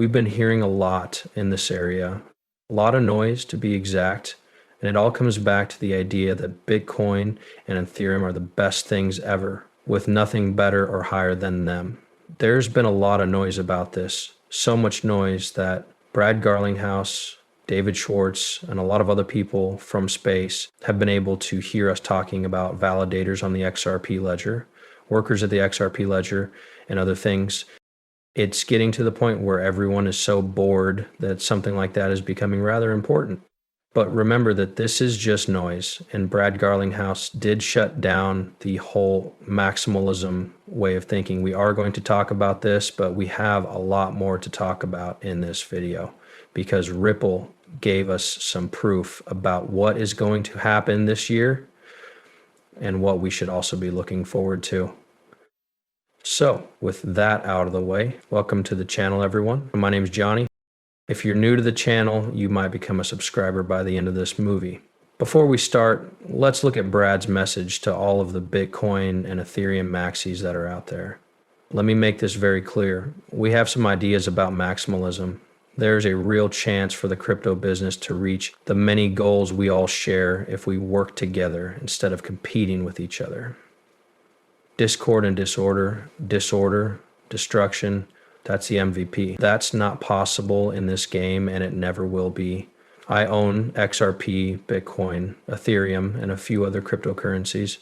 We've been hearing a lot in this area, a lot of noise to be exact, and it all comes back to the idea that Bitcoin and Ethereum are the best things ever, with nothing better or higher than them. There's been a lot of noise about this, so much noise that Brad Garlinghouse, David Schwartz, and a lot of other people from space have been able to hear us talking about validators on the XRP ledger, workers at the XRP ledger, and other things. It's getting to the point where everyone is so bored that something like that is becoming rather important. But remember that this is just noise, and Brad Garlinghouse did shut down the whole maximalism way of thinking. We are going to talk about this, but we have a lot more to talk about in this video because Ripple gave us some proof about what is going to happen this year and what we should also be looking forward to. So with that out of the way, welcome to the channel, everyone. My name is Johnny. If you're new to the channel, you might become a subscriber by the end of this movie. Before we start, let's look at Brad's message to all of the Bitcoin and Ethereum maxis that are out there. Let me make this very clear. We have some ideas about maximalism. There's a real chance for the crypto business to reach the many goals we all share if we work together instead of competing with each other. Discord and disorder, destruction, that's the MVP. That's not possible in this game, and it never will be. I own XRP, Bitcoin, Ethereum, and a few other cryptocurrencies.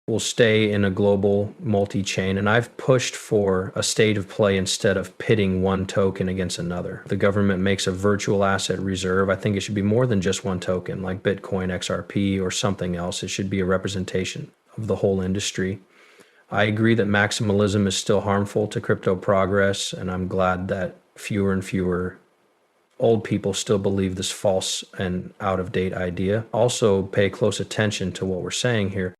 We'll stay in a global multi-chain, and I've pushed for a state of play instead of pitting one token against another. The government makes a virtual asset reserve. I think it should be more than just one token, like Bitcoin, XRP, or something else. It should be a representation of the whole industry. I agree that maximalism is still harmful to crypto progress, and I'm glad that fewer and fewer old people still believe this false and out-of-date idea. Also, pay close attention to what we're saying here.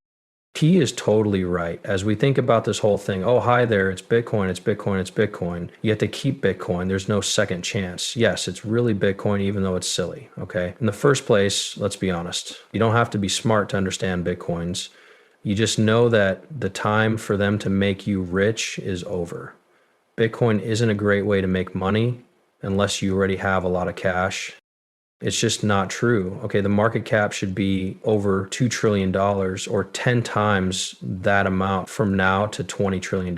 He is totally right. As we think about this whole thing, oh, hi there, it's Bitcoin, it's Bitcoin, it's Bitcoin. You have to keep Bitcoin. There's no second chance. Yes, it's really Bitcoin, even though it's silly, okay? In the first place, let's be honest. You don't have to be smart to understand Bitcoins. You just know that the time for them to make you rich is over. Bitcoin isn't a great way to make money unless you already have a lot of cash. It's just not true. Okay, the market cap should be over $2 trillion or 10 times that amount from now to $20 trillion.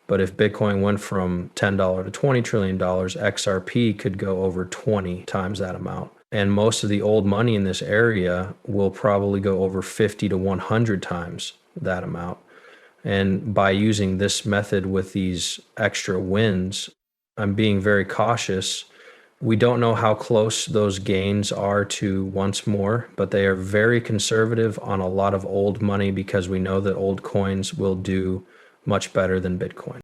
But if Bitcoin went from $10 to $20 trillion, XRP could go over 20 times that amount. And most of the old money in this area will probably go over 50 to 100 times that amount. And by using this method with these extra wins, I'm being very cautious. We don't know how close those gains are to once more, but they are very conservative on a lot of old money because we know that old coins will do much better than Bitcoin.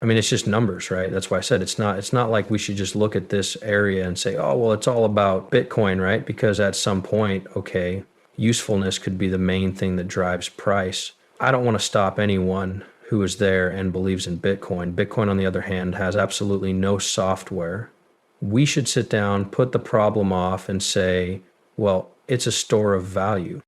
I mean, it's just numbers, right? That's why I said it's not like we should just look at this area and say, oh, well, it's all about Bitcoin, right? Because at some point, okay, usefulness could be the main thing that drives price. I don't want to stop anyone who is there and believes in Bitcoin. Bitcoin, on the other hand, has absolutely no software. We should sit down, put the problem off and say, well, it's a store of value.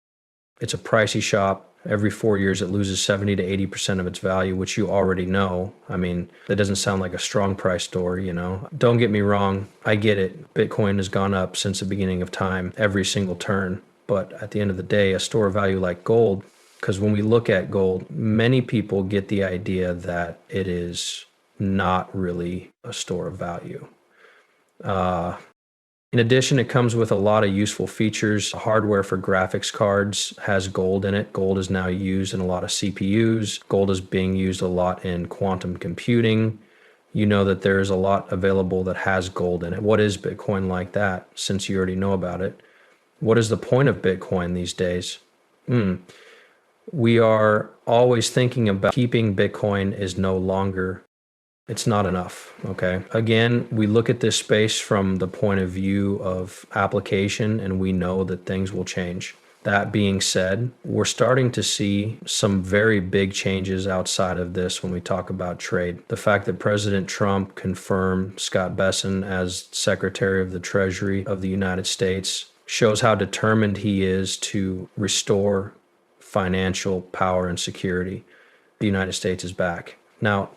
It's a pricey shop. Every 4 years, it loses 70 to 80% of its value, which you already know. I mean, that doesn't sound like a strong price store, you know. Don't get me wrong. I get it. Bitcoin has gone up since the beginning of time, every single turn. But at the end of the day, a store of value like gold, because when we look at gold, many people get the idea that it is not really a store of value. In addition, it comes with a lot of useful features. Hardware for graphics cards has gold in it. Gold is now used in a lot of CPUs. Gold is being used a lot in quantum computing. You know that there is a lot available that has gold in it. What is Bitcoin like that, since you already know about it? What is the point of Bitcoin these days? We are always thinking about keeping Bitcoin is no longer. It's not enough, okay? Again, we look at this space from the point of view of application, and we know that things will change. That being said, we're starting to see some very big changes outside of this when we talk about trade. The fact that President Trump confirmed Scott Bessent as Secretary of the Treasury of the United States shows how determined he is to restore financial power and security. The United States is back. Now,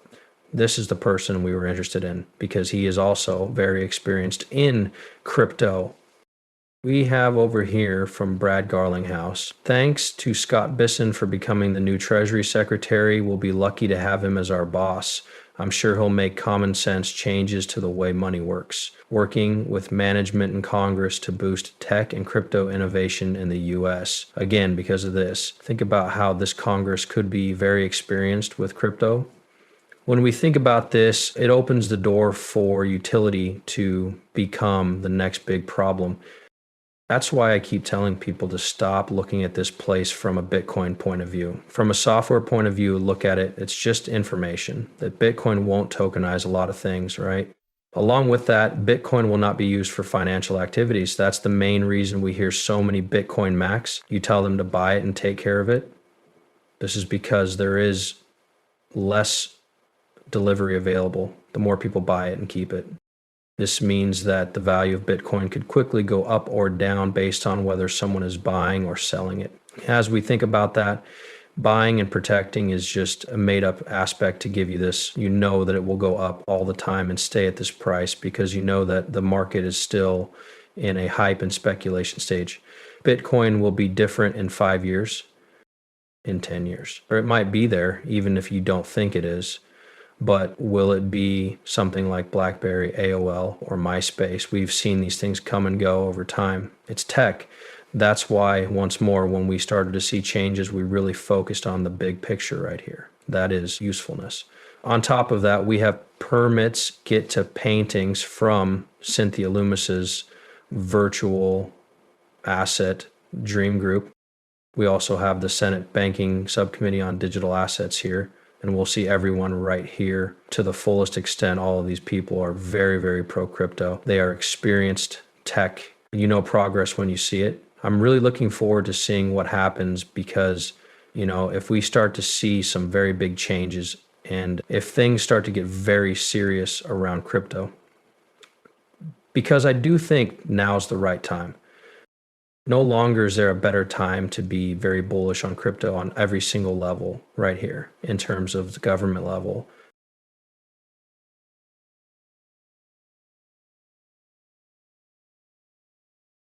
This is the person we were interested in because he is also very experienced in crypto. We have over here from Brad Garlinghouse. Thanks to Scott Bisson for becoming the new Treasury Secretary. We'll be lucky to have him as our boss. I'm sure he'll make common sense changes to the way money works, working with management and Congress to boost tech and crypto innovation in the US. Again, because of this, think about how this Congress could be very experienced with crypto. When we think about this, it opens the door for utility to become the next big problem. That's why I keep telling people to stop looking at this place from a Bitcoin point of view. From a software point of view, look at it. It's just information that Bitcoin won't tokenize a lot of things, right? Along with that, Bitcoin will not be used for financial activities. That's the main reason we hear so many Bitcoin Macs. You tell them to buy it and take care of it. This is because there is less delivery available. The more people buy it and keep it. This means that the value of Bitcoin could quickly go up or down based on whether someone is buying or selling it. As we think about that, buying and protecting is just a made up aspect to give you this. You know that it will go up all the time and stay at this price because you know that the market is still in a hype and speculation stage. Bitcoin will be different in 5 years, in 10 years, or it might be there even if you don't think it is. But will it be something like BlackBerry, AOL, or MySpace? We've seen these things come and go over time. It's tech. That's why, once more, when we started to see changes, we really focused on the big picture right here. That is usefulness. On top of that, we have permits get to paintings from Cynthia Loomis's virtual asset dream group. We also have the Senate Banking Subcommittee on Digital Assets here. And we'll see everyone right here to the fullest extent. All of these people are very, very pro crypto. They are experienced tech. You know progress when you see it. I'm really looking forward to seeing what happens because, if we start to see some very big changes and if things start to get very serious around crypto, because I do think now's the right time. No longer is there a better time to be very bullish on crypto on every single level right here in terms of the government level,